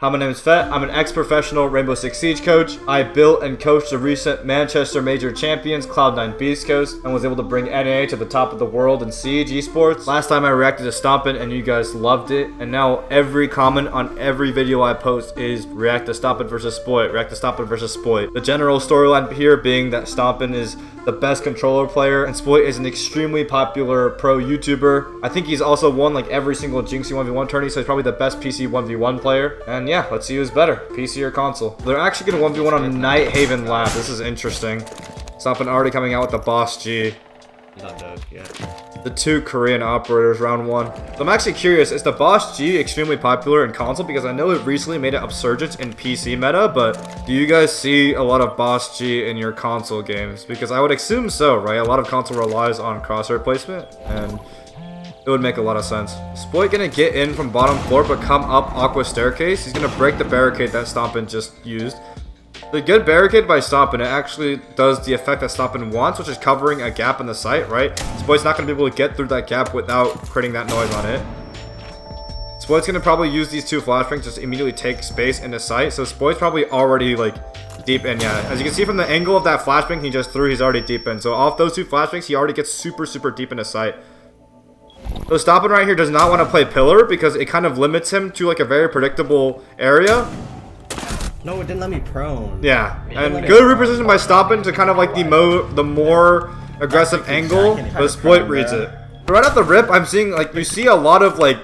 Hi, my name is Fett. I'm an ex-professional Rainbow Six Siege coach. I built and coached the recent Manchester Major champions Cloud9 Beast Coast and was able to bring NA to the top of the world in Siege esports. Last time I reacted to Stompn and you guys loved it, and now every comment on every video I post is react to Stompn versus Spoit, react to Stompn versus Spoit. The general storyline here being that Stompn is the best controller player and Spoit is an extremely popular pro YouTuber. I think he's also won like every single Jynxzi 1v1 tourney, so he's probably the best PC 1v1 player. And yeah, let's see who's better, PC or console. They're actually gonna 1v1 on Night Haven Lab. This is interesting. Stompn already coming out with the Boss G. Not done yet. The two Korean operators, round one. So I'm actually curious, is the Boss G extremely popular in console? Because I know it recently made an upsurgence in PC meta, but do you guys see a lot of Boss G in your console games? Because I would assume so, right? A lot of console relies on crosshair placement, and it would make a lot of sense. Spoit gonna get in from bottom floor, but come up Aqua staircase. He's gonna break the barricade that Stompn just used. The good barricade by Stompn, it actually does the effect that Stompn wants, which is covering a gap in the site, right? Spoit's not going to be able to get through that gap without creating that noise on it. Spoit's going to probably use these two flashbangs just immediately take space in the site, so Spoit's probably already like deep in, yeah. As you can see from the angle of that flashbang he just threw, he's already deep in. So off those two flashbangs, he already gets super deep in the site. So Stompn right here does not want to play pillar because it kind of limits him to like a very predictable area. No, it didn't let me prone. Yeah, and good reposition by Stompn to kind of like the more aggressive angle, but Spoit reads it. Right off the rip, I'm seeing like you see a lot of like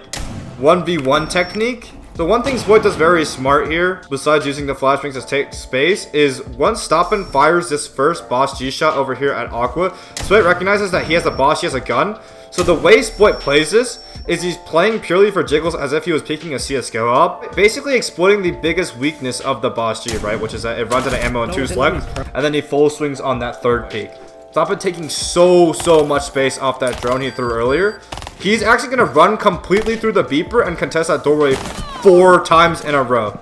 1v1 technique. The one thing Spoit does very smart here, besides using the flashbangs to take space, is once Stompn fires this first Boss G shot over here at Aqua, Spoit recognizes that he has a boss, he has a gun. So the way Spoit plays this is he's playing purely for jiggles as if he was picking a CSGO up, basically exploiting the biggest weakness of the Boss G, right? Which is that it runs out of ammo in two slugs, and then he full swings on that third peak. Stompn taking so much space off that drone he threw earlier. He's actually gonna run completely through the beeper and contest that doorway 4 times in a row.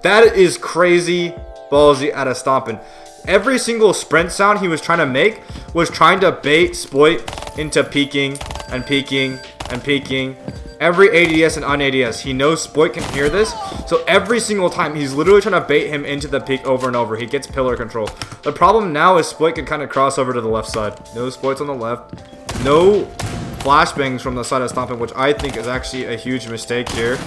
That is crazy ballsy out of Stompn. Every single sprint sound he was trying to make was trying to bait Spoit into peeking and peeking and peeking. Every ADS and un-ADS, he knows Spoit can hear this, so every single time he's literally trying to bait him into the peak over and over. He gets pillar control. The problem now is Spoit can kind of cross over to the left side. No Spoit's on the left. No flashbangs from the side of Stompn, which I think is actually a huge mistake here.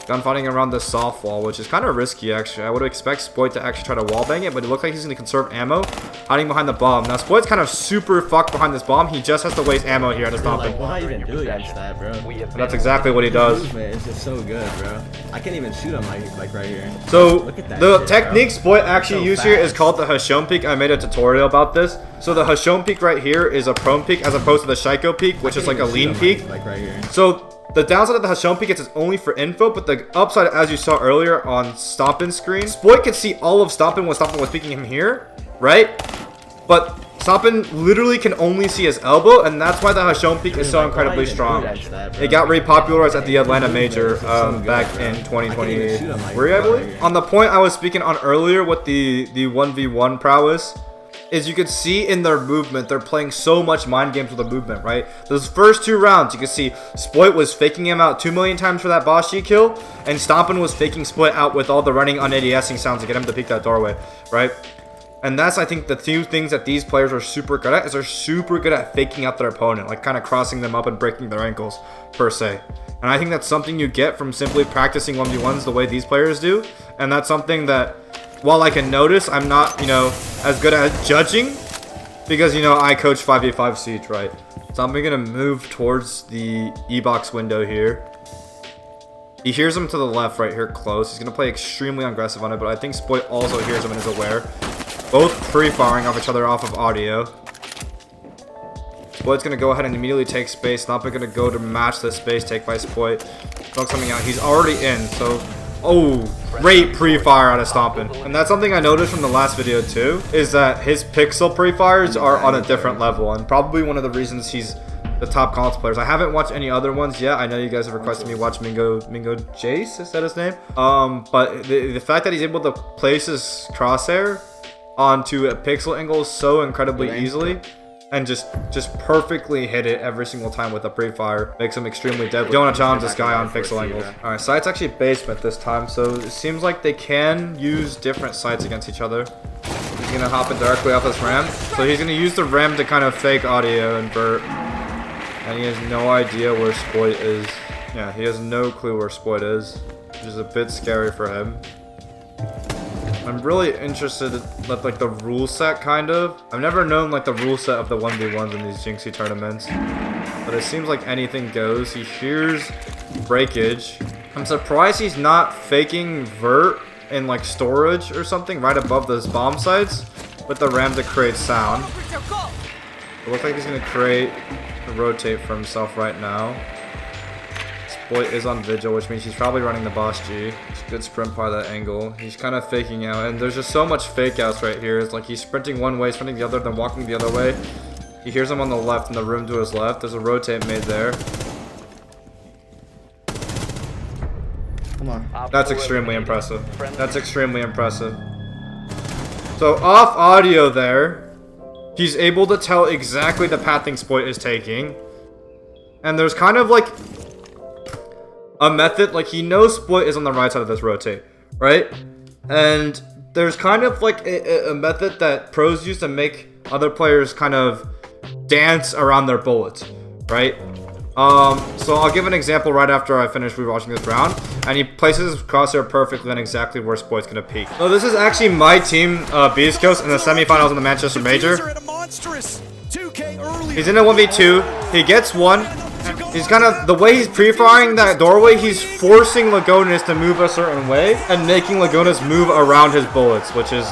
Gunfighting around the soft wall, which is kind of risky actually. I would expect Spoit to actually try to wallbang it, but it looks like he's going to conserve ammo, hiding behind the bomb. Now Spoit's kind of super fucked behind this bomb. He just has to waste ammo here at his Stompn. Like, what even do against that, bro? That's exactly what he does. It's just so good, bro. I can't even shoot him like right here. So the technique Spoit actually used here is called the Hashome peek. I made a tutorial about this. So the Hashome peek right here is a prone peek as opposed to the Shaiko peek, which is like a lean peek. Like right here. So the downside of the Hashome peek is only for info, but the upside, as you saw earlier on Stompn's screen, Spoit could see all of Stompn when Stompn was peeking him here, right? But Stompn literally can only see his elbow, and that's why the Hashome peek is so incredibly strong. It got repopularized at the Atlanta Major back in 2023, I believe. On the point I was speaking on earlier with the 1v1 prowess, is you could see in their movement, they're playing so much mind games with the movement, right? Those first 2 rounds, you can see Spoit was faking him out 2 million times for that Boss G kill, and Stompn was faking Spoit out with all the running un-ADSing sounds to get him to peek that doorway, right? And that's, I think, the 2 things that these players are super good at, is they're super good at faking out their opponent, like kind of crossing them up and breaking their ankles, per se. And I think that's something you get from simply practicing 1v1s the way these players do, and that's something that, while I can notice, I'm not, as good at judging because, I coach 5v5 Siege, right? So I'm going to move towards the E-box window here. He hears him to the left right here close. He's going to play extremely aggressive on it, but I think Spoit also hears him and is aware. Both pre-firing off each other off of audio. Spoit's going to go ahead and immediately take space. Stompn going to go to match the space take by Spoit. Smoke's coming out. He's already in, so... Oh, great pre-fire out of Stompn. And that's something I noticed from the last video too, is that his pixel pre-fires are on a different level, and probably one of the reasons he's the top console players. I haven't watched any other ones yet. I know you guys have requested me watch Mingo Jace, is that his name? But the fact that he's able to place his crosshair onto a pixel angle so incredibly easily and just perfectly hit it every single time with a pre-fire. Makes him extremely deadly. Don't want to challenge this guy on pixel angles. Alright, site's actually basement this time, so it seems like they can use different sites against each other. He's gonna hop in directly off this ramp. So he's gonna use the ramp to kind of fake audio invert. And he has no idea where Spoit is. Yeah, he has no clue where Spoit is, which is a bit scary for him. I'm really interested in like the rule set, kind of. I've never known like the rule set of the 1v1s in these Jynxzi tournaments, but it seems like anything goes. He hears breakage. I'm surprised he's not faking vert in like storage or something right above those bomb sites with the ram to create sound. It looks like he's gonna create a rotate for himself right now. Spoit is on Vigil, which means he's probably running the boss G. It's a good sprint by that angle. He's kind of faking out, and there's just so much fake outs right here. It's like he's sprinting one way, sprinting the other, then walking the other way. He hears him on the left in the room to his left. There's a rotate made there. Come on. That's extremely impressive. That's extremely impressive. So off audio there, he's able to tell exactly the pathing Spoit is taking. And there's kind of like a method, like he knows Spoit is on the right side of this rotate, right? And there's kind of like a method that pros use to make other players kind of dance around their bullets, right? So I'll give an example right after I finish rewatching this round, and he places his crosshair perfectly on exactly where Spoit's gonna peek. So this is actually my team, Beast Coast, in the semifinals in the Manchester Major. He's in a 1v2, he gets one. He's kind of, the way he's pre-firing that doorway, he's forcing Lagonas to move a certain way and making Lagonas move around his bullets, which is,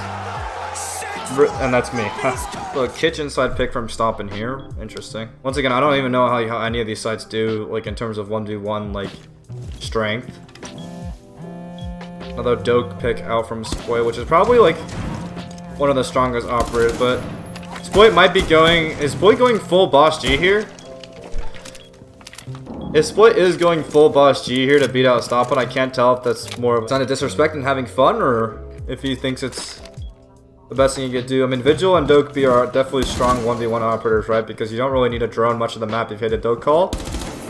and that's me. So a kitchen side pick from Stompn here. Interesting. Once again, I don't even know how any of these sites do, like in terms of 1v1, like strength. Another dope pick out from Spoit, which is probably like one of the strongest operators, but Spoit might be going, is Spoit going full boss G here? If Spoit is going full boss G here to beat out Stompn, I can't tell if that's more of a sign of disrespect and having fun, or if he thinks it's the best thing you could do. I mean, Vigil and Dokbi are definitely strong 1v1 operators, right? Because you don't really need to drone much of the map if you hit a Doke call,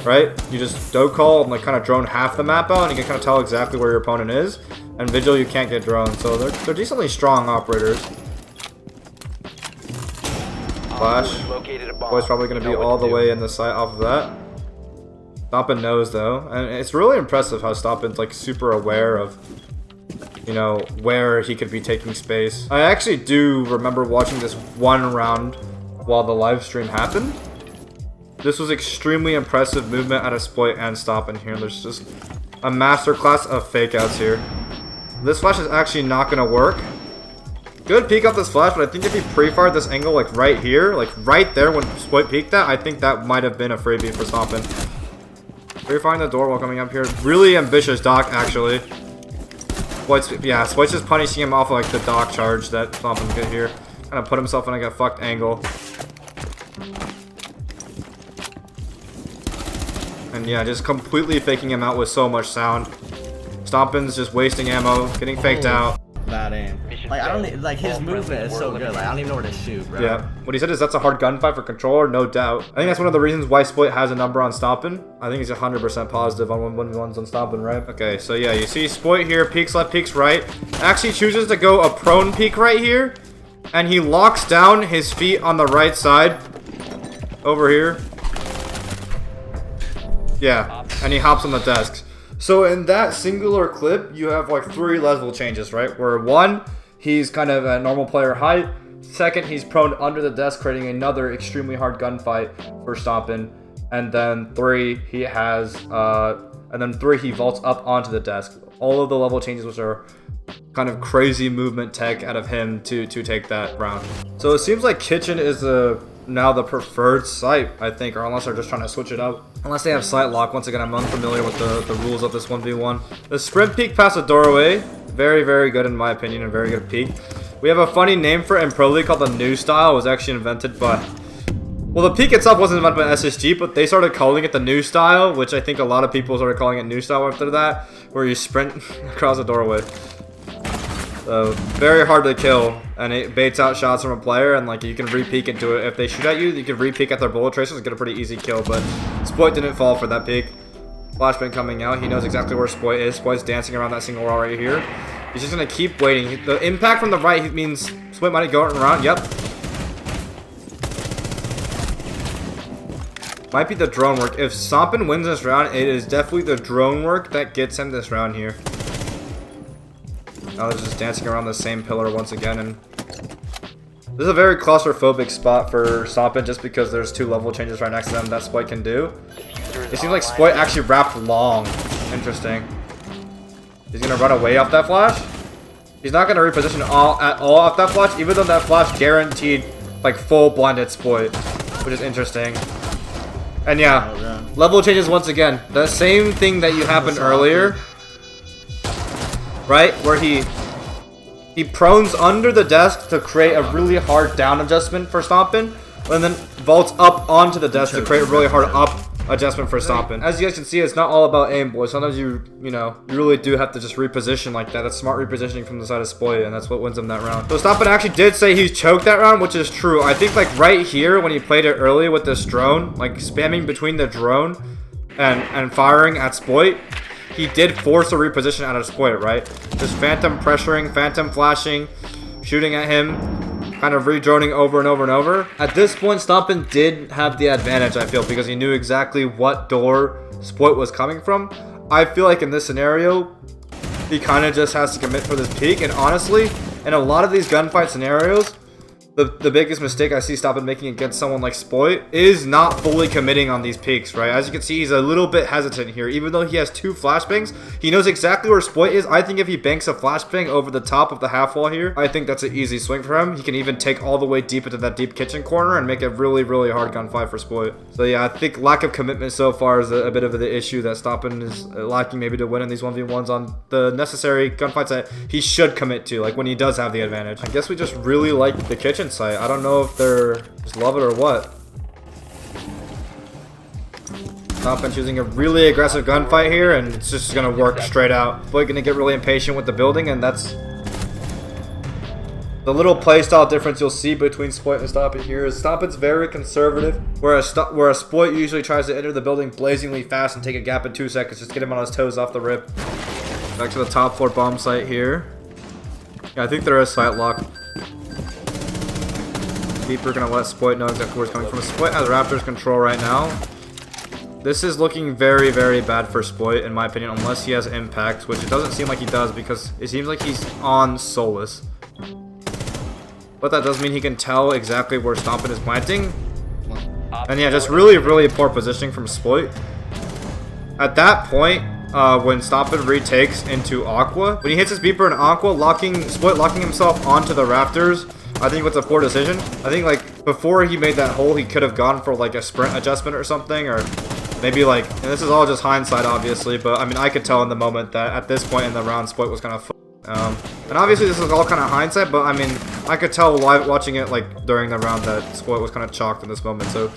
right? You just Doke call and like kind of drone half the map out, and you can kind of tell exactly where your opponent is. And Vigil, you can't get drone, so they're decently strong operators. Flash. Boy's probably going to be all the way in the site off of that. Stompn knows though, and it's really impressive how Stompn's like super aware of, you know, where he could be taking space. I actually do remember watching this one round while the live stream happened. This was extremely impressive movement out of Spoit and Stompn here. There's just a masterclass of fake outs here. This flash is actually not going to work. Good peek off this flash, but I think if he pre-fired this angle like right here, like right there when Spoit peeked that, I think that might have been a freebie for Stompn. Pre-firing the door while coming up here. Really ambitious dock, actually. Spoit's just punishing him off of, like the dock charge that Stompn get here. Kind of put himself in like a fucked angle. And yeah, just completely faking him out with so much sound. Stompn's just wasting ammo, getting faked out. Bad aim. Like, I don't like his movement is so good. Like, I don't even know where to shoot, bro. Yeah. What he said is that's a hard gunfight for controller, no doubt. I think that's one of the reasons why Spoit has a number on Stompn. I think he's 100% positive on 1v1s on Stompn, right? Okay, so yeah, you see Spoit here, peeks left, peeks right. Actually chooses to go a prone peek right here. And he locks down his feet on the right side. Over here. Yeah, and he hops on the desks. So in that singular clip, you have like 3 level changes, right? Where 1, he's kind of at normal player height. 2nd, he's prone under the desk, creating another extremely hard gunfight for Stompn. And then 3, he has, he vaults up onto the desk. All of the level changes, which are kind of crazy movement tech out of him to take that round. So it seems like Kitchen is now the preferred site, I think, or unless they're just trying to switch it up. Unless they have sight lock. Once again, I'm unfamiliar with the rules of this 1v1. The sprint peek past the doorway, very, very good in my opinion, and very good peek. We have a funny name for it in Pro League called the New Style. It was actually invented by, well, the peek itself wasn't invented by SSG, but they started calling it the New Style, which I think a lot of people started calling it New Style after that, where you sprint across the doorway. So very hard to kill, and it baits out shots from a player, and like you can re-peek into it. If they shoot at you, you can re-peek at their bullet tracers and get a pretty easy kill. But Spoit didn't fall for that peek. Flashbang coming out. He knows exactly where Spoit is. Spoit's dancing around that single wall right here. He's just gonna keep waiting. The impact from the right means Spoit might go around. Yep. Might be the drone work. If Stompn wins this round, it is definitely the drone work that gets him this round here. Now they're just dancing around the same pillar once again, and this is a very claustrophobic spot for Stompn just because there's 2 level changes right next to them that Spoit can do. It seems like Spoit actually wrapped long. Interesting. He's gonna run away off that flash. He's not gonna reposition at all off that flash, even though that flash guaranteed like full blinded Spoit, which is interesting. And yeah, level changes once again. The same thing that you happened earlier. Right, where he prones under the desk to create a really hard down adjustment for Stompn, and then vaults up onto the desk to create a really hard up adjustment for Stompn. As you guys can see, it's not all about aim, boys. Sometimes you really do have to just reposition like that. That's smart repositioning from the side of Spoit, and that's what wins him that round. So Stompn actually did say he's choked that round, which is true. I think like right here when he played it early with this drone, like spamming between the drone and firing at Spoit, he did force a reposition out of Spoit, right? Just phantom pressuring, phantom flashing, shooting at him, kind of re-droning over and over and over. At this point, Stompn did have the advantage, I feel, because he knew exactly what door Spoit was coming from. I feel like in this scenario, he kind of just has to commit for this peak. And honestly, in a lot of these gunfight scenarios, the biggest mistake I see Stompn making against someone like Spoit is not fully committing on these peaks, right? As you can see, he's a little bit hesitant here. Even though he has 2 flashbangs, he knows exactly where Spoit is. I think if he banks a flashbang over the top of the half wall here, I think that's an easy swing for him. He can even take all the way deep into that deep kitchen corner and make a really, really hard gunfight for Spoit. So yeah, I think lack of commitment so far is a bit of the issue that Stompn is lacking maybe to win in these 1v1s on the necessary gunfights that he should commit to, like when he does have the advantage. I guess we just really like the kitchen site. I don't know if they're just love it or what. Stompn choosing a really aggressive gunfight here, and it's just gonna work straight out. Spoit gonna get really impatient with the building, and that's the little playstyle difference you'll see between Spoit and Stompn here. Is Stompn's very conservative, whereas Spoit usually tries to enter the building blazingly fast and take a gap in 2 seconds, just get him on his toes off the rip. Back to the top floor bomb site here. Yeah, I think there is site lock. We're gonna let Spoit know exactly where it's coming from. Spoit has Raptors control right now. This is looking very, very bad for Spoit, in my opinion, unless he has impact, which it doesn't seem like he does because it seems like he's on Solus. But that does mean he can tell exactly where Stompn is planting. And yeah, just really, really poor positioning from Spoit. At that point, when Stompn retakes into Aqua, when he hits his beeper in Aqua, Spoit locking himself onto the rafters, I think was a poor decision. I think like before he made that hole, he could have gone for like a sprint adjustment or something, or maybe like, and this is all just hindsight obviously, but I mean I could tell in the moment that at this point in the round Spoit was kind of and obviously this is all kind of hindsight, but I mean I could tell live watching it like during the round that Spoit was kind of chalked in this moment. So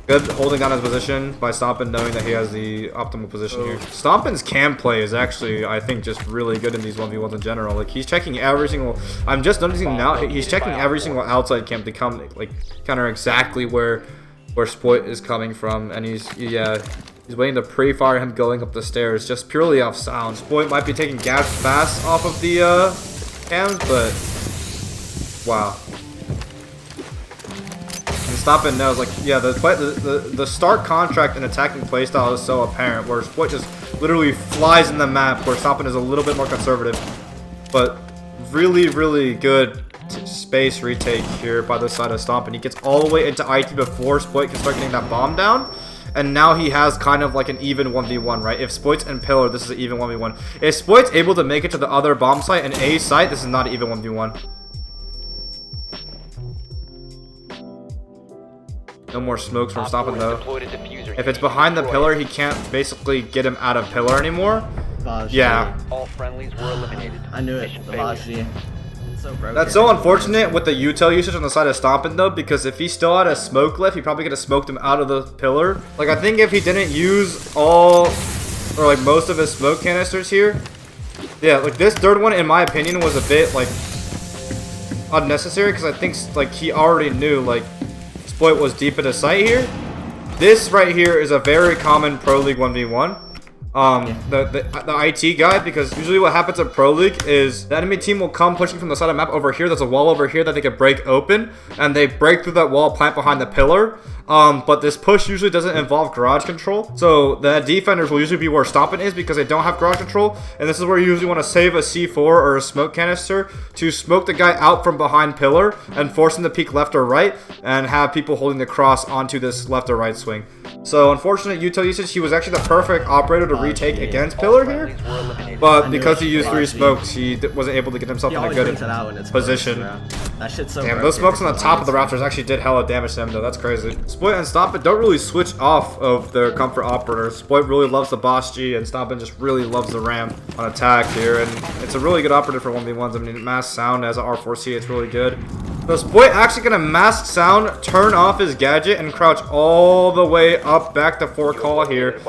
good holding down his position by Stompn, knowing that he has the optimal position here. Stompn's cam play is actually, I think, just really good in these 1v1s in general. Like, he's checking every single... I'm just noticing now, he's checking every single outside cam to come, like, counter exactly where Spoit is coming from. And he's waiting to pre-fire him going up the stairs, just purely off sound. Spoit might be taking gas fast off of the cams, but... wow. Stompn knows, like, yeah, the stark contract and attacking playstyle is so apparent, where Spoit just literally flies in the map, where Stompn is a little bit more conservative. But really, really good space retake here by the side of Stompn. He gets all the way into IT before Spoit can start getting that bomb down. And now he has kind of like an even 1v1, right? If Spoit's in pillar, this is an even 1v1. If Spoit's able to make it to the other bomb site and A site, this is not an even 1v1. No more smokes from Stompn though. If it's behind the pillar, he can't basically get him out of pillar anymore. Yeah. All friendlies were eliminated. I knew it. That's so unfortunate with the util usage on the side of Stompn though, because if he still had a smoke left, he probably could have smoked him out of the pillar. Like, I think if he didn't use all, or like most of his smoke canisters here, Yeah, like this third one, in my opinion, was a bit like unnecessary because I think like he already knew like Spoit was deep into sight here. This right here is a very common Pro League 1v1. The IT guy, because usually what happens in Pro League is the enemy team will come pushing from the side of the map over here. There's a wall over here that they can break open, and they break through that wall, plant behind the pillar. But this push usually doesn't involve garage control, so the defenders will usually be where Stompn is because they don't have garage control, and this is where you usually want to save a C4 or a smoke canister to smoke the guy out from behind pillar and force him to peek left or right and have people holding the cross onto this left or right swing. So unfortunate util usage. He was actually the perfect operator to retake against pillar here, but because he used 3 smokes, he wasn't able to get himself in a good position. That shit's so damn, those smokes on the top of the rafters actually did hella damage to him though. That's crazy. Spoit and Stompn don't really switch off of their comfort operators. Spoit really loves the boss G, and Stompn just really loves the ram on attack here, and it's a really good operator for 1v1s. I mean, mask sound as an R4C, it's really good. So Spoit actually gonna mask sound, turn off his gadget, and crouch all the way up back to 4 call here.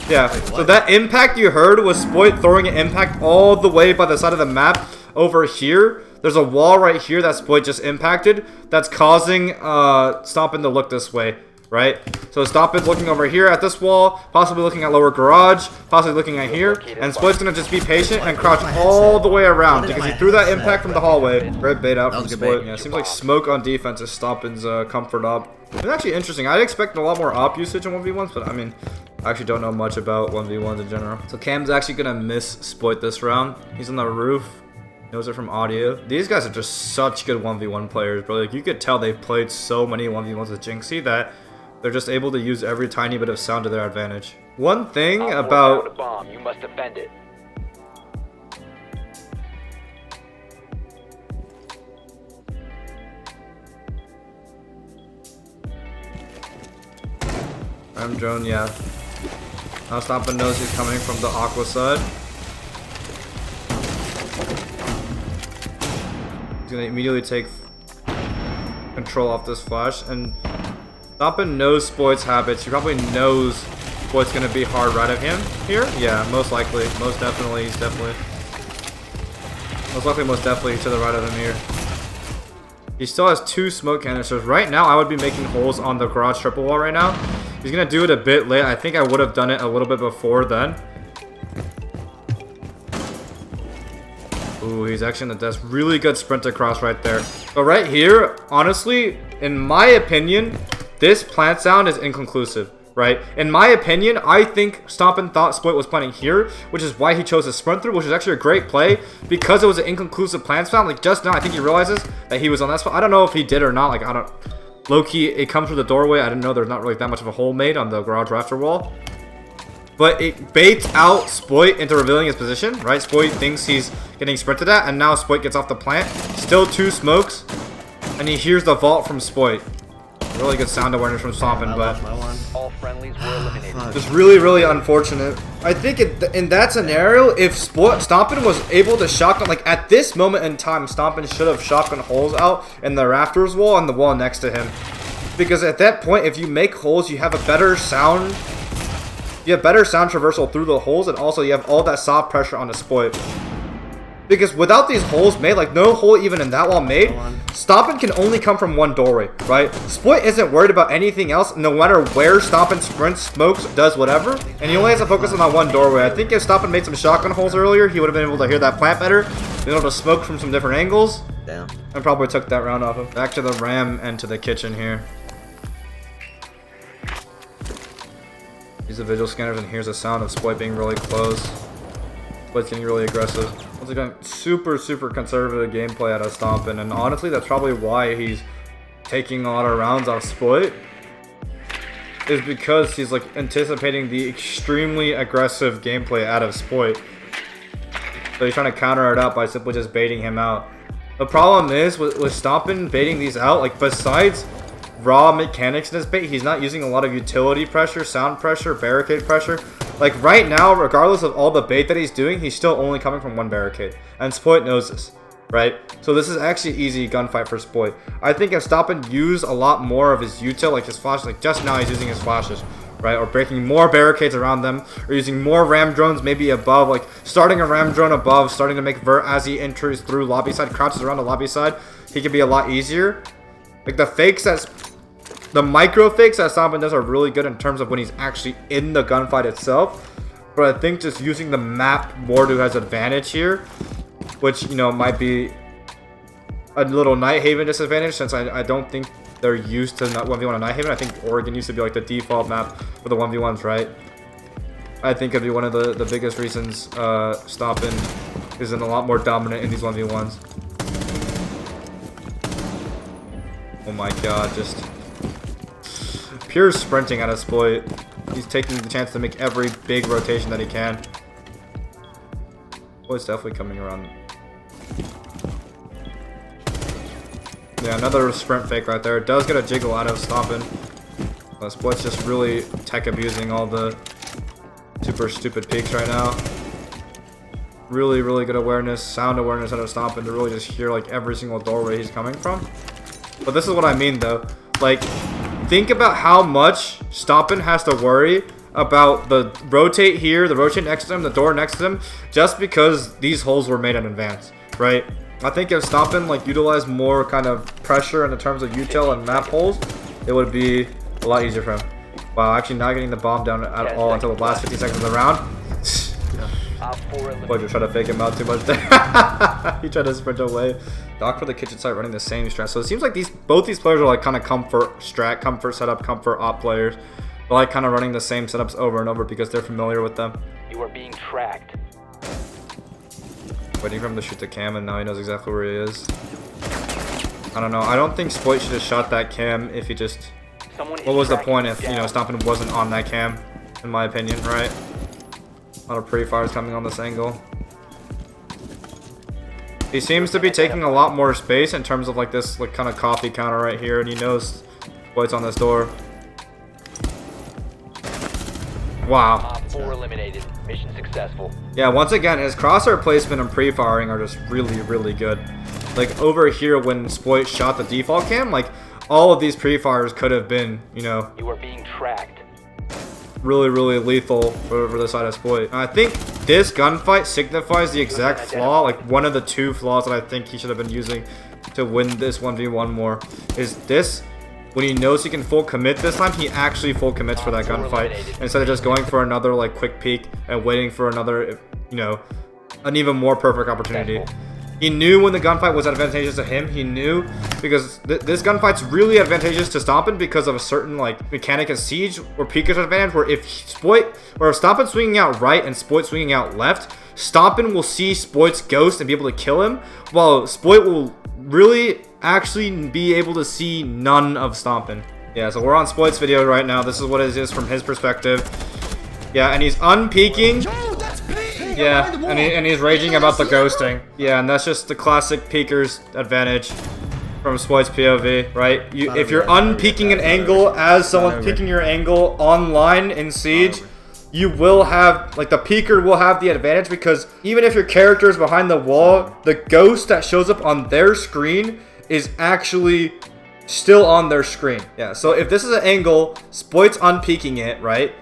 Yeah, so that impact you heard was Spoit throwing an impact all the way by the side of the map over here. There's a wall right here that Spoit just impacted that's causing Stompn to look this way, right? So Stompn's looking over here at this wall, possibly looking at lower garage, possibly looking at here, and Spoit's gonna just be patient and crouch all the way around because he threw that impact from the hallway. Great bait out from Spoit. Yeah, seems like smoke on defense is Stompn's comfort op. It's actually interesting. I'd expect a lot more op usage on 1v1s, but I mean, I actually don't know much about 1v1s in general. So Cam's actually gonna miss Spoit this round. He's on the roof. Knows it from audio. These guys are just such good 1v1 players, bro. Like, you could tell they've played so many 1v1s with Jynxzi that they're just able to use every tiny bit of sound to their advantage. One thing about bomb, you must defend it. I'm drone, yeah. Now Stompn knows he's coming from the aqua side. He's gonna immediately take control off this flash, and Stompn knows Spoit's habits. He probably knows Spoit's gonna be hard right of him here. Yeah, most likely, most definitely, he's definitely most definitely to the right of him here. He still has 2 smoke canisters. Right now, I would be making holes on the garage triple wall right now. He's gonna do it a bit late. I think I would have done it a little bit before then. Ooh, he's actually on the desk. Really good sprint across right there. But right here, honestly, in my opinion, this plant sound is inconclusive, right? In my opinion, I think Stompn thought Spoit was planting here, which is why he chose to sprint through, which is actually a great play because it was an inconclusive plant sound. Like, just now, I think he realizes that he was on that spot. I don't know if he did or not. Like, I don't... Low-key, it comes through the doorway. I didn't know there's not really that much of a hole made on the garage rafter wall. But it baits out Spoit into revealing his position, right? Spoit thinks he's getting sprinted at, and now Spoit gets off the plant. Still 2 smokes, and he hears the vault from Spoit. Really good sound awareness from Stompn, but All friendlies were eliminated. just really, really unfortunate. I think in that scenario, if Stompn was able to shotgun, like at this moment in time, Stompn should have shotgun holes out in the rafters wall and the wall next to him. Because at that point, if you make holes, you have a better sound. You have better sound traversal through the holes, and also you have all that soft pressure on the Spoit. Because without these holes made, like no hole even in that wall made, Stompn can only come from one doorway, right? Spoit isn't worried about anything else, no matter where Stompn sprints, smokes, does whatever, and he only has to focus on that one doorway. I think if Stompn made some shotgun holes earlier, he would have been able to hear that plant better, been able to smoke from some different angles, Damn. and probably took that round off him. Back to the ram and to the kitchen here. Use the visual scanners, and here's the sound of Spoit being really close. Spoit's getting really aggressive. Once again, super conservative gameplay out of Stompn, and honestly, that's probably why he's taking a lot of rounds off Spoit. Is because he's like anticipating the extremely aggressive gameplay out of Spoit. So he's trying to counter it out by simply just baiting him out. The problem is with Stompn baiting these out, like besides raw mechanics in his bait, he's not using a lot of utility pressure, sound pressure, barricade pressure. Like right now, regardless of all the bait that he's doing, he's still only coming from one barricade, and Spoit knows this, right? So this is actually easy gunfight for Spoit. I think if Stompn used a lot more of his util, like his flashes, like just now he's using his flashes right? Or breaking more barricades around them, or using more ram drones maybe above, like starting a ram drone above, starting to make vert as he enters through lobby side, crouches around the lobby side. He can be a lot easier. Like the micro fakes that Stompn does are really good in terms of when he's actually in the gunfight itself. But I think just using the map more to his advantage here, which, you know, might be a little Night Haven disadvantage, since I don't think they're used to not 1v1 on Night Haven. I think Oregon used to be like the default map for the 1v1s, right? I think it'd be one of the biggest reasons Stompn isn't a lot more dominant in these 1v1s. Oh my god, just pure sprinting out of Spoit. He's taking the chance to make every big rotation that he can. Spoit's definitely coming around. Yeah, another sprint fake right there. It does get a jiggle out of Stompn. Spoit's just really tech abusing all the super stupid peaks right now. Really, really good awareness, sound awareness out of Stompn to really just hear like every single doorway he's coming from. But this is what I mean though. Like, think about how much Stompn has to worry about the rotate here, the rotate next to him, the door next to him, just because these holes were made in advance, right? I think if Stompn like utilized more kind of pressure in the terms of util and map holes, it would be a lot easier for him. Wow, actually not getting the bomb down at all until the last 50 seconds of the round. Boy, just trying to fake him out too much there. He tried to sprint away. Doc for the kitchen site running the same strat. So it seems like both these players are like kind of comfort strat, comfort setup, comfort op players. They're like kind of running the same setups over and over because they're familiar with them. You are being tracked. Waiting for him to shoot the cam, and now he knows exactly where he is. I don't know. I don't think Spoit should have shot that cam if he just... What was the point if, you know, Stompn wasn't on that cam, in my opinion, right? A lot of pre-fires coming on this angle. He seems to be taking a lot more space in terms of like this like kind of coffee counter right here, and he knows Spoit's on this door. Wow. Op 4 eliminated. Mission successful. Yeah, once again, his crosshair placement and pre-firing are just really, really good. Like over here when Spoit shot the default cam, like all of these pre-fires could have been, you know, You are being tracked. really, really lethal for the side of Spoit. I think this gunfight signifies the exact flaw, like one of the two flaws that I think he should have been using to win this 1v1 more, is this. When he knows he can full commit this time, he actually full commits for that gunfight instead of just going for another like quick peek and waiting for another, you know, an even more perfect opportunity. He knew when the gunfight was advantageous to him. He knew because this gunfight's really advantageous to Stompn because of a certain like mechanic in Siege or Peeker's advantage, where if Stompn's swinging out right and Spoit swinging out left, Stompn will see Spoit's ghost and be able to kill him, while Spoit will really actually be able to see none of Stompn. Yeah, so we're on Spoit's video right now. This is what it is from his perspective. Yeah, and he's unpeaking. Yeah, and he's raging about the ghosting. Yeah, and that's just the classic peeker's advantage from Spoit's POV, right? If you're unpeaking an angle as someone peeking your angle online in Siege, you will have, like, the peeker will have the advantage, because even if your character is behind the wall, the ghost that shows up on their screen is actually still on their screen. Yeah, so if this is an angle, Spoit's unpeaking it, right?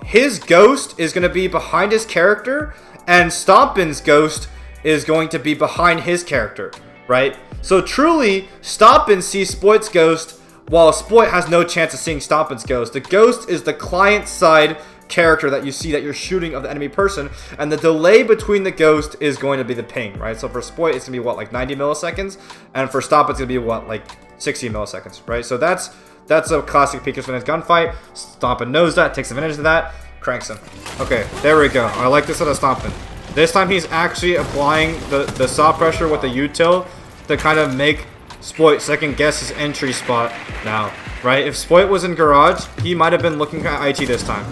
His ghost is going to be behind his character, and Stompn's ghost is going to be behind his character, right? So truly, Stompn sees Spoit's ghost, while Spoit has no chance of seeing Stompn's ghost. The ghost is the client side character that you see that you're shooting of the enemy person, and the delay between the ghost is going to be the ping, right? So for Spoit, it's gonna be what, like 90 milliseconds, and for Stompn, it's gonna be what, like 60 milliseconds, right? So that's a classic Peeker's Finish gunfight. Stompn knows that, takes advantage of that, cranks him. Okay, there we go. I like this out of Stompn. This time he's actually applying the saw pressure with the util to kind of make Spoit second guess his entry spot now, right? If Spoit was in garage, he might have been looking at IT this time,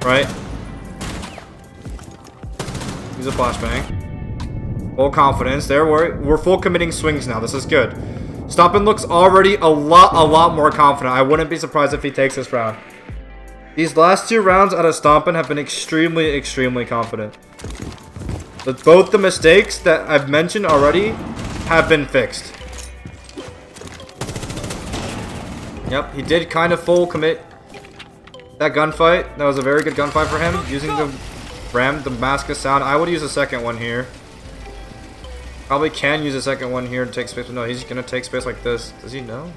right? Use a flashbang. Full confidence. There, we're full committing swings now. This is good. Stompn looks already a lot more confident. I wouldn't be surprised if he takes this round. These last two rounds out of Stompn have been extremely confident. But both the mistakes that I've mentioned already have been fixed. Yep, he did kind of full commit That gunfight, that was a very good gunfight for him. Using the ram, Damascus sound. I would use a second one here. Probably can use a second one here to take space, but no, he's gonna take space like this. Does he know?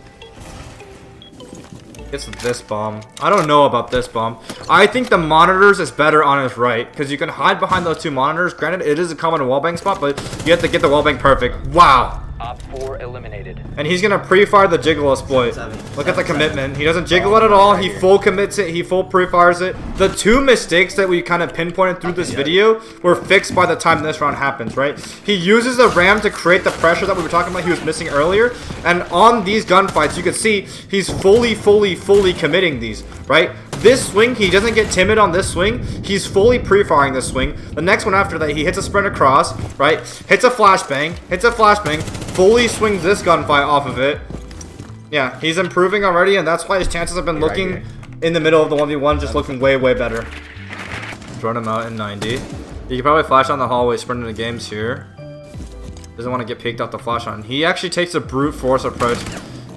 It's this bomb. I don't know about this bomb. I think the monitors is better on his right, because you can hide behind those two monitors. Granted, it is a common wallbang spot, but you have to get the wallbang perfect. Wow. Op 4 eliminated. And he's gonna pre-fire the jiggle exploit. Look at the commitment. He doesn't jiggle it at all. He full commits it. He full pre-fires it. The two mistakes that we kind of pinpointed through this video were fixed by the time this round happens, right? He uses the ram to create the pressure that we were talking about he was missing earlier. And on these gunfights, you can see he's fully committing these, right? This swing, he doesn't get timid on this swing. He's fully pre-firing this swing. The next one after that, he hits a sprint across, right? Hits a flashbang, fully swings this gunfight off of it. Yeah, he's improving already, and that's why his chances have been looking in the middle of the 1v1, just looking way better. Thrown him out in 90. You can probably flash on the hallway, sprint into games here. Doesn't want to get peeked off the flash on. He actually takes a brute force approach.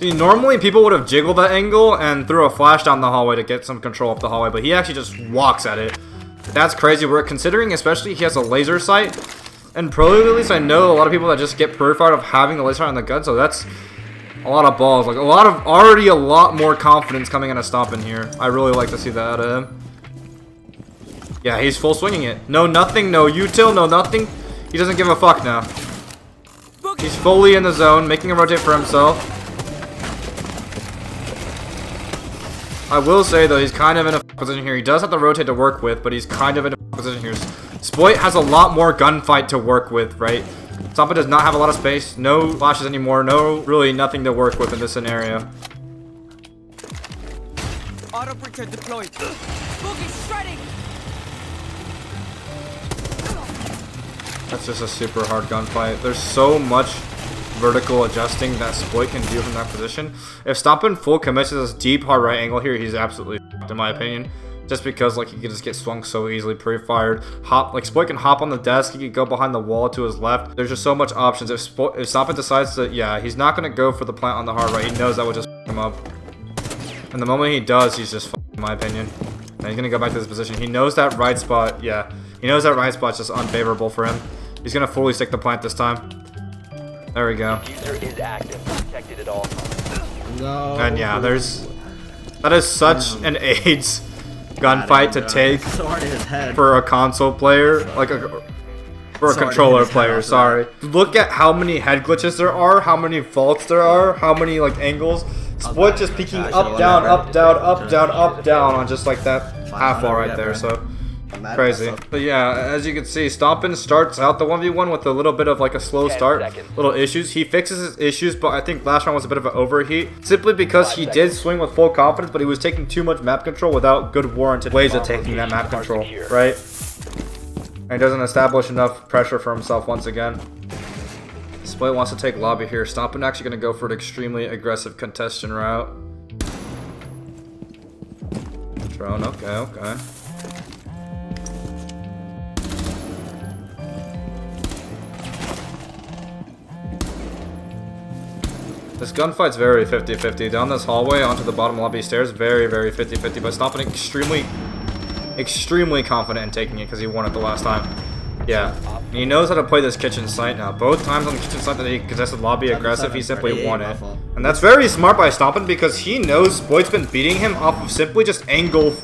See, normally people would have jiggled that angle and threw a flash down the hallway to get some control up the hallway, but he actually just walks at it. That's crazy. We're considering, especially he has a laser sight. And pro at least I know a lot of people that just get purified of having the laser sight on the gun, so that's a lot of balls. Like already a lot more confidence coming out of Stompn here. I really like to see that out of him. Yeah, he's full swinging it. No nothing, no util, no nothing. He doesn't give a fuck now. He's fully in the zone, making a rotate for himself. I will say though, he's kind of in a position here. He does have to rotate to work with, but he's kind of in a position here. Spoit has a lot more gunfight to work with, right? Stompn does not have a lot of space, no flashes anymore, really nothing to work with in this scenario. Auto breacher deployed. Boogie shredding. That's just a super hard gunfight. There's so much vertical adjusting that Spoit can do from that position. If Stompn full commits to this deep hard right angle here, he's absolutely f***ed in my opinion. Just because like he can just get swung so easily, pre-fired. Like Spoit can hop on the desk, he can go behind the wall to his left. There's just so much options. If Stompn decides to, yeah, he's not gonna go for the plant on the hard right. He knows that would just f*** him up. And the moment he does, he's just f***ed in my opinion. And he's gonna go back to this position. He knows that right spot, yeah. He knows that right spot's just unfavorable for him. He's gonna fully stick the plant this time. There we go. User is active, protected at all times. No. And yeah, that is such an AIDS gunfight to take for a console player, like for a controller player, sorry. Look at how many head glitches there are, how many faults there are, how many like angles. Spoit just peeking up, down, up, down, up, down, up, down on just like that half wall right there, so crazy. But yeah, as you can see, Stompn starts out the 1v1 with a little bit of like a slow start, little issues. He fixes his issues, but I think last round was a bit of an overheat, simply because he did swing with full confidence, but he was taking too much map control without good warranted ways of taking that map control, right? And he doesn't establish enough pressure for himself once again. Spoit wants to take lobby here. Stompn actually going to go for an extremely aggressive contestation route. Drone, okay. This gunfight's very 50-50. Down this hallway onto the bottom lobby stairs, very 50-50. But Stompn extremely confident in taking it because he won it the last time. Yeah, and he knows how to play this kitchen site now. Both times on the kitchen site that he contested lobby aggressive, he simply won it. And that's very smart by Stompn because he knows Spoit's been beating him off of simply just angle,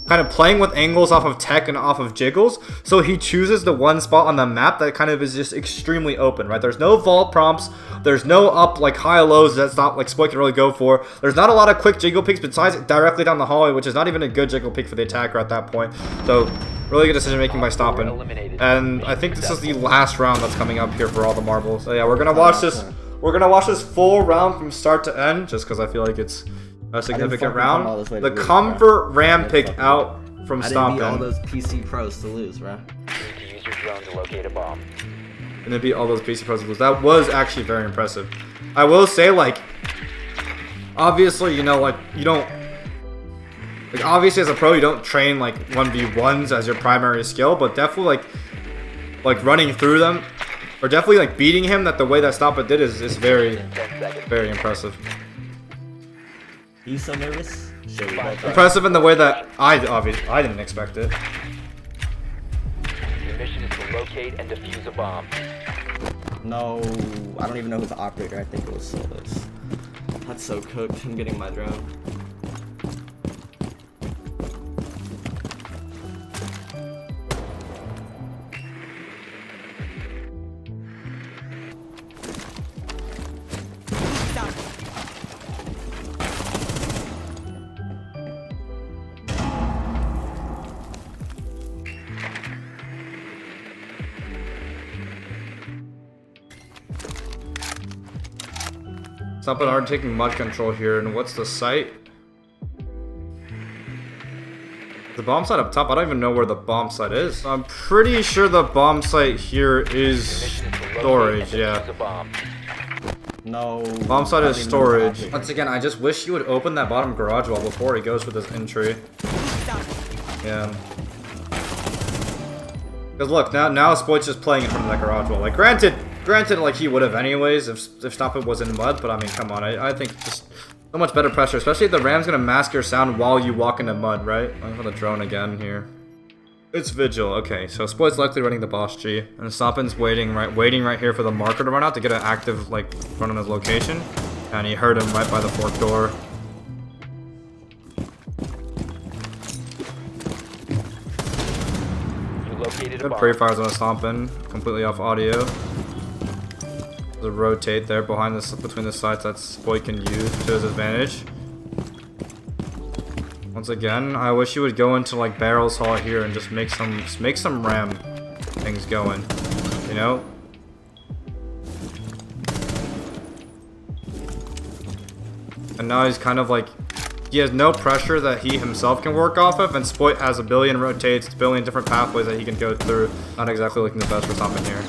kind of playing with angles off of tech and off of jiggles. So he chooses the one spot on the map that kind of is just extremely open, right? There's no vault prompts. There's no up like high lows that's not like Spoit can really go for. There's not a lot of quick jiggle peeks besides directly down the hallway, which is not even a good jiggle peek for the attacker at that point. So really good decision making by Stompn. And I think this is the last round that's coming up here for all the marbles. So yeah, we're gonna watch this. We're gonna watch this full round from start to end, just because I feel like it's a significant round. The comfort ram pick out from Stompn. I didn't need all those PC pros to lose, bro. You need to use your drone to locate a bomb. And then beat all those PC pros to lose. That was actually very impressive. I will say, like, obviously, you know, like, you don't, like, obviously as a pro, you don't train, like, 1v1s as your primary skill, but definitely, like running through them, or definitely, like, beating him that the way that Stompn did is very impressive. He's so nervous. Shit, we both are. Impressive in the way that I didn't expect it. Your mission is to locate and defuse a bomb. No, I don't even know who the operator. I think it was Solus. That's so cooked. I'm getting my drone. Stompn are taking mud control here, and what's the site? The bomb site up top, I don't even know where the bomb site is. I'm pretty sure the bomb site here is storage, yeah. No. Bomb site is storage. Once again, I just wish you would open that bottom garage wall before he goes with his entry. Yeah. Because look, now Spoit's just playing in front of that garage wall. Like, granted, like he would have anyways if Stompn was in mud, but I mean, come on, I think just so much better pressure, especially if the Ram's gonna mask your sound while you walk into mud, right? I'm gonna drone again here. It's Vigil. Okay, so Spoit's likely running the boss G, and Stompn's waiting right here for the marker to run out to get an active like run on his location, and he heard him right by the fork door. You located a Good bomb. pre-fires on a Stompn, completely off audio. The rotate there behind this between the sites that Spoit can use to his advantage. Once again, I wish you would go into like Barrel's Hall here and just make some ram things going, you know? And now he's kind of like, he has no pressure that he himself can work off of, and Spoit has a billion rotates, a billion different pathways that he can go through. Not exactly looking the best for Stompn here.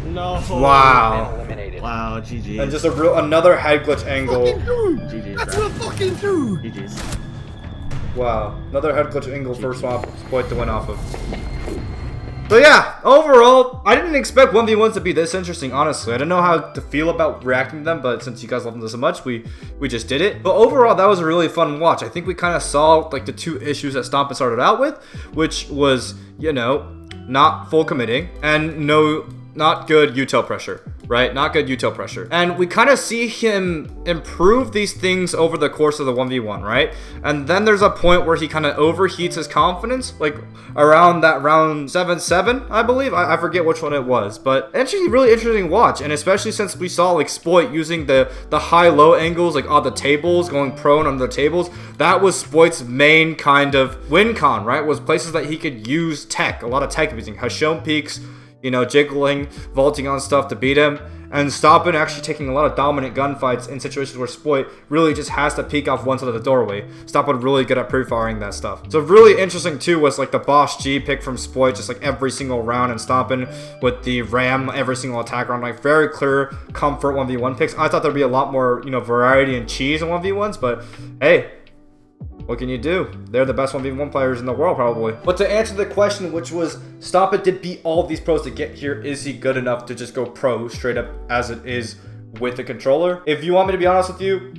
No. Wow. Eliminated. Wow, GG. And just another head glitch angle. GG's, That's bro. what I fucking do. GG's. Wow, another head glitch angle for Spoit to win off of. So yeah, overall, I didn't expect 1v1s to be this interesting, honestly. I didn't know how to feel about reacting to them, but since you guys love them so much, we just did it. But overall, that was a really fun watch. I think we kind of saw like the two issues that Stompn started out with, which was, you know, not full committing and not good util pressure, right? Not good util pressure. And we kind of see him improve these things over the course of the 1v1, right? And then there's a point where he kind of overheats his confidence, like around that round 7-7, I believe. I forget which one it was, but actually really interesting watch. And especially since we saw like Spoit using the high-low angles, like on the tables, going prone on the tables. That was Spoit's main kind of win con, right? Was places that he could use tech, a lot of tech using Hashome peaks, you know, jiggling, vaulting on stuff to beat him, and Stompn actually taking a lot of dominant gunfights in situations where Spoit really just has to peek off one side of the doorway. Stompn really good at pre-firing that stuff. So really interesting too was like the boss G pick from Spoit, just like every single round, and Stompn with the Ram every single attack round, like very clear comfort 1v1 picks. I thought there'd be a lot more, you know, variety and cheese in 1v1s, but hey, what can you do? They're the best 1v1 players in the world, probably. But to answer the question, which was, Stompn did beat all of these pros to get here. Is he good enough to just go pro straight up as it is with the controller? If you want me to be honest with you,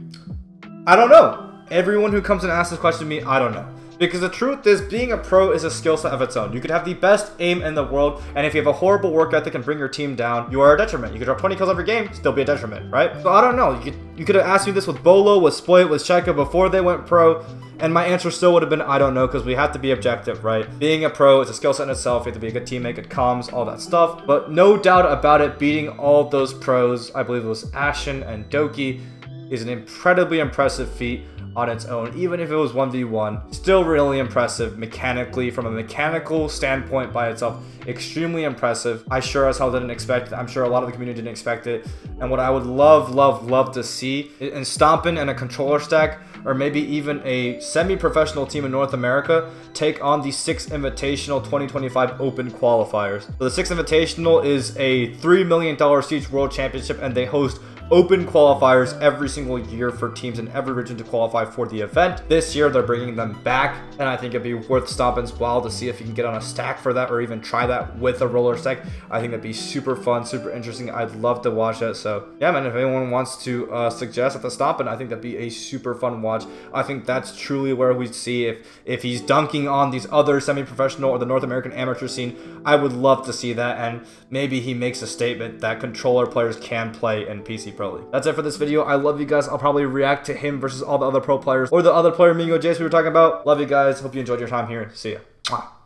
I don't know. Everyone who comes and asks this question to me, I don't know. Because the truth is, being a pro is a skill set of its own. You could have the best aim in the world, and if you have a horrible work ethic and bring your team down, you are a detriment. You could drop 20 kills every game, still be a detriment, right? So I don't know. You could have asked me this with Bolo, with Spoit, with Sheka before they went pro, and my answer still would have been, I don't know, because we have to be objective, right? Being a pro is a skill set in itself. You have to be a good teammate, good comms, all that stuff. But no doubt about it, beating all of those pros, I believe it was Ashen and Doki, is an incredibly impressive feat on its own. Even if it was 1v1, still really impressive mechanically, from a mechanical standpoint by itself, extremely impressive. I sure as hell didn't expect it. I'm sure a lot of the community didn't expect it. And what I would love to see in Stompn and a controller stack, or maybe even a semi-professional team in North America, take on the 6th Invitational 2025 Open Qualifiers. So the 6th Invitational is a $3 million Siege World Championship, and they host open qualifiers every single year for teams in every region to qualify for the event. This year, they're bringing them back, and I think it'd be worth Stompn's while to see if he can get on a stack for that, or even try that with a roller stack. I think that'd be super fun, super interesting. I'd love to watch that. So yeah, man, if anyone wants to suggest at the Stompn, I think that'd be a super fun watch. I think that's truly where we see if he's dunking on these other semi-professional or the North American amateur scene. I would love to see that, and maybe he makes a statement that controller players can play in PC Pro League. That's it for this video. I love you guys. I'll probably react to him versus all the other pro players or the other player Mingo Jace we were talking about. Love you guys. Hope you enjoyed your time here. See ya. Mwah.